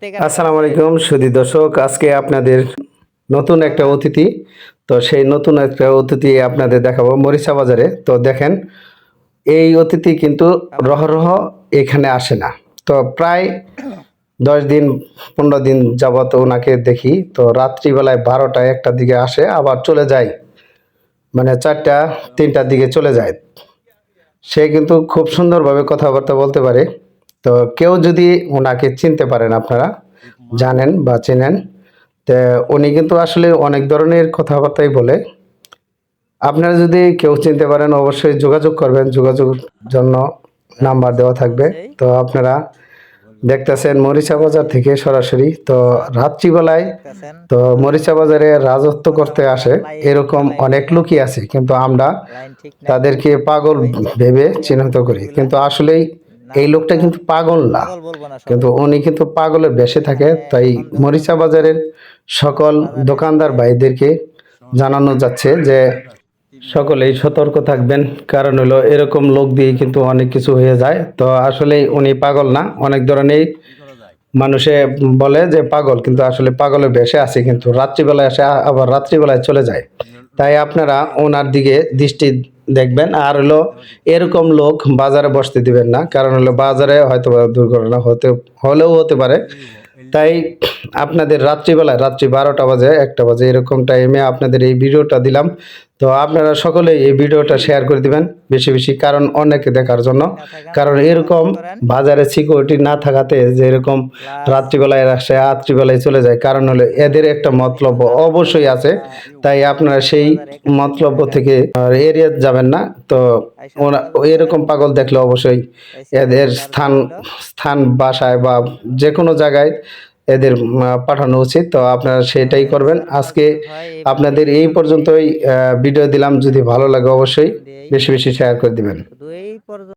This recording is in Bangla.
আসসালামু আলাইকুম সুধী দর্শক, আজকে আপনাদের নতুন একটা অতিথি। তো সেই নতুন একটা অতিথি আপনাদের দেখাবো মরিচা বাজারে। তো দেখেন, এই অতিথি কিন্তু রহরহ এখানে আসে না। তো প্রায় 10 দিন 15 দিন যাবত ওনাকে দেখি। তো রাত্রিবেলায় 12টা 1টার দিকে আসে, আবার চলে যায়, মানে 4টা 3টার দিকে চলে যায়। সে কিন্তু খুব সুন্দরভাবে কথাবার্তা বলতে পারে। তো কেউ যদি ওনাকে চিনতে পারেন, আপনারা জানেন বা চেনেন, তো উনি কিন্তু আসলে অনেক ধরনের কথাবার্তাই বলে। আপনারা যদি কেউ চিনতে পারেন অবশ্যই যোগাযোগ করবেন, যোগাযোগের জন্য নাম্বার দেওয়া থাকবে। তো আপনারা দেখতেছেন মরিচা বাজার থেকে সরাসরি। তো রাত্রিবেলায় তো মরিচা বাজারে রাজত্ব করতে আসে এরকম অনেক লোকই আছে, কিন্তু আমরা তাদেরকে পাগল ভেবে চিহ্নিত করি, কিন্তু আসলেই এই লোকটা কিন্তু পাগল না, কিন্তু উনি কিন্তু পাগলের বেশে থাকে। তাই মরিচা বাজারের সকল দোকানদার ভাইদেরকে জানানো যাচ্ছে যে সকলেই সতর্ক থাকবেন, কারণ হলো এরকম লোক দিয়ে কিন্তু অনেক কিছু হয়ে যায়। তো আসলে উনি পাগল না, অনেক ধরনের মানুষে বলে যে পাগল, কিন্তু আসলে পাগলের বেশে আছে, কিন্তু রাত্রিবেলায় আসে আবার রাত্রিবেলায় চলে যায়। তাই আপনারা ওনার দিকে দৃষ্টি দেখবেন। আর হলো এরকম লোক বাজারে বসতে দিবেন না, কারণ হলো বাজারে হয়তো দুর্ঘটনা হলেও হতে পারে। তাই আপনাদের রাত্রিবেলায়, রাত্রি 12টা বাজে 1টা বাজে এরকম টাইমে আপনাদের এই ভিডিওটা দিলাম। তো আপনারা সকলেই এই ভিডিওটা শেয়ার করে দিবেন বেশি বেশি, কারণ অনেকে দেখার জন্য। কারণ এরকম বাজারে সিকিউরিটি না থাকাতে যে এরকম রাত্রিবেলায় আসে রাত্রিবেলায় চলে যায়, কারণ হলো এদের একটা মতলব অবশ্যই আছে। তাই আপনারা সেই মতলব থেকে এড়িয়ে যাবেন না। তো এরকম পাগল দেখলে অবশ্যই এদের স্থান বাসায় বা যে কোনো জায়গায় এদের পাঠানো উচিত। তো আপনারা সেটাই করবেন। আজকে আপনাদের এই পর্যন্তই ভিডিও দিলাম। যদি ভালো লাগে অবশ্যই বেশি বেশি শেয়ার করে দিবেন।